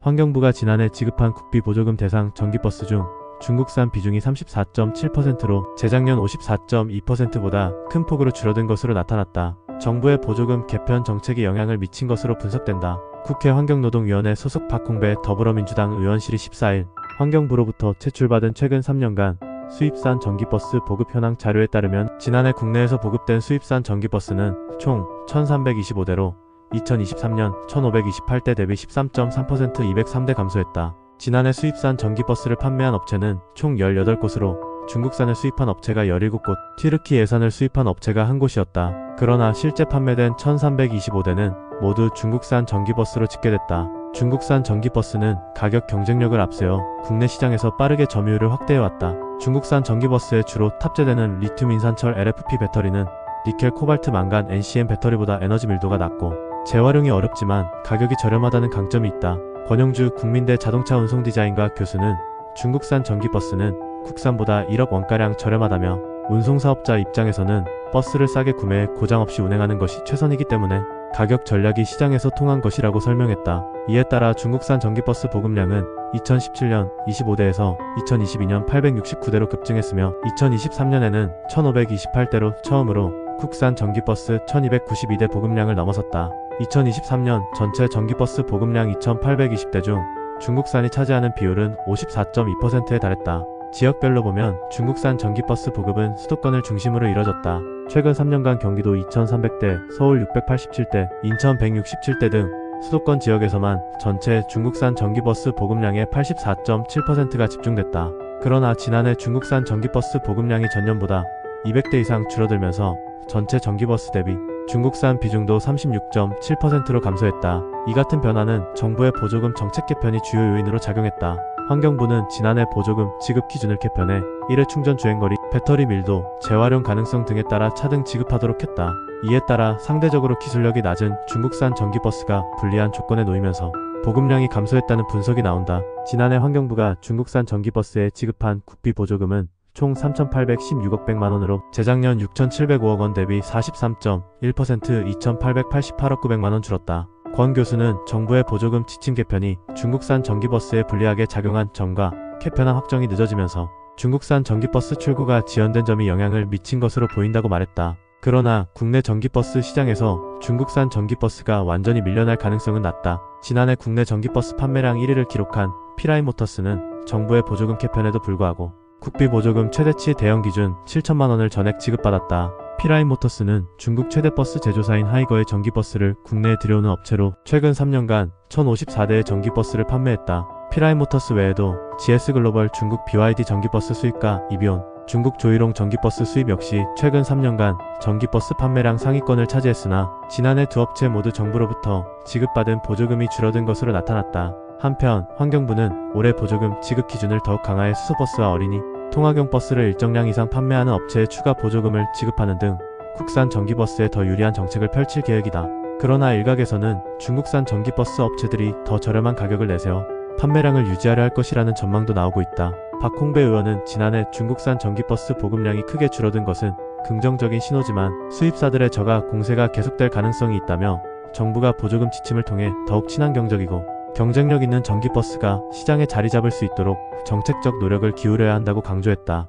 환경부가 지난해 지급한 국비 보조금 대상 전기버스 중 중국산 비중이 34.7%로 재작년 54.2%보다 큰 폭으로 줄어든 것으로 나타났다. 정부의 보조금 개편 정책이 영향을 미친 것으로 분석된다. 국회 환경노동위원회 소속 박홍배 더불어민주당 의원실이 14일 환경부로부터 제출받은 최근 3년간 수입산 전기버스 보급 현황 자료에 따르면 지난해 국내에서 보급된 수입산 전기버스는 총 1325대로 2023년 1528대 대비 13.3% 203대 감소했다. 지난해 수입산 전기버스를 판매한 업체는 총 18곳으로 중국산을 수입한 업체가 17곳, 튀르키 예산을 수입한 업체가 1곳이었다. 그러나 실제 판매된 1325대는 모두 중국산 전기버스로 집계됐다. 중국산 전기버스는 가격 경쟁력을 앞세워 국내 시장에서 빠르게 점유율을 확대해왔다. 중국산 전기버스에 주로 탑재되는 리튬 인산철 LFP 배터리는 니켈, 코발트, 망간, NCM 배터리보다 에너지 밀도가 낮고 재활용이 어렵지만 가격이 저렴하다는 강점이 있다. 권영주 국민대 자동차 운송 디자인과 교수는 중국산 전기버스는 국산보다 1억 원가량 저렴하다며 운송사업자 입장에서는 버스를 싸게 구매해 고장 없이 운행하는 것이 최선이기 때문에 가격 전략이 시장에서 통한 것이라고 설명했다. 이에 따라 중국산 전기버스 보급량은 2017년 25대에서 2022년 869대로 급증했으며 2023년에는 1528대로 처음으로 국산 전기버스 1292대 보급량을 넘어섰다. 2023년 전체 전기버스 보급량 2820대 중 중국산이 차지하는 비율은 54.2%에 달했다. 지역별로 보면 중국산 전기버스 보급은 수도권을 중심으로 이뤄졌다. 최근 3년간 경기도 2300대, 서울 687대, 인천 167대 등 수도권 지역에서만 전체 중국산 전기버스 보급량의 84.7%가 집중됐다. 그러나 지난해 중국산 전기버스 보급량이 전년보다 200대 이상 줄어들면서 전체 전기버스 대비 중국산 비중도 36.7%로 감소했다. 이 같은 변화는 정부의 보조금 정책 개편이 주요 요인으로 작용했다. 환경부는 지난해 보조금 지급 기준을 개편해 1회 충전 주행거리, 배터리 밀도, 재활용 가능성 등에 따라 차등 지급하도록 했다. 이에 따라 상대적으로 기술력이 낮은 중국산 전기버스가 불리한 조건에 놓이면서 보급량이 감소했다는 분석이 나온다. 지난해 환경부가 중국산 전기버스에 지급한 국비 보조금은 총 3,816억 100만원으로 재작년 6,705억원 대비 43.1% 2,888억 900만원 줄었다. 권 교수는 정부의 보조금 지침 개편이 중국산 전기버스에 불리하게 작용한 점과 개편안 확정이 늦어지면서 중국산 전기버스 출고가 지연된 점이 영향을 미친 것으로 보인다고 말했다. 그러나 국내 전기버스 시장에서 중국산 전기버스가 완전히 밀려날 가능성은 낮다. 지난해 국내 전기버스 판매량 1위를 기록한 피라이모터스는 정부의 보조금 개편에도 불구하고 국비 보조금 최대치 대형 기준 7천만원을 전액 지급받았다. 피라이모터스는 중국 최대 버스 제조사인 하이거의 전기버스를 국내에 들여오는 업체로 최근 3년간 1054대의 전기버스를 판매했다. 피라이모터스 외에도 GS글로벌 중국 BYD 전기버스 수입과 이비온, 중국 조이롱 전기버스 수입 역시 최근 3년간 전기버스 판매량 상위권을 차지했으나 지난해 두 업체 모두 정부로부터 지급받은 보조금이 줄어든 것으로 나타났다. 한편 환경부는 올해 보조금 지급 기준을 더욱 강화해 수소버스와 어린이, 통학용 버스를 일정량 이상 판매하는 업체에 추가 보조금을 지급하는 등 국산 전기버스에 더 유리한 정책을 펼칠 계획이다. 그러나 일각에서는 중국산 전기버스 업체들이 더 저렴한 가격을 내세워 판매량을 유지하려 할 것이라는 전망도 나오고 있다. 박홍배 의원은 지난해 중국산 전기버스 보급량이 크게 줄어든 것은 긍정적인 신호지만 수입사들의 저가 공세가 계속될 가능성이 있다며 정부가 보조금 지침을 통해 더욱 친환경적이고 경쟁력 있는 전기버스가 시장에 자리 잡을 수 있도록 정책적 노력을 기울여야 한다고 강조했다.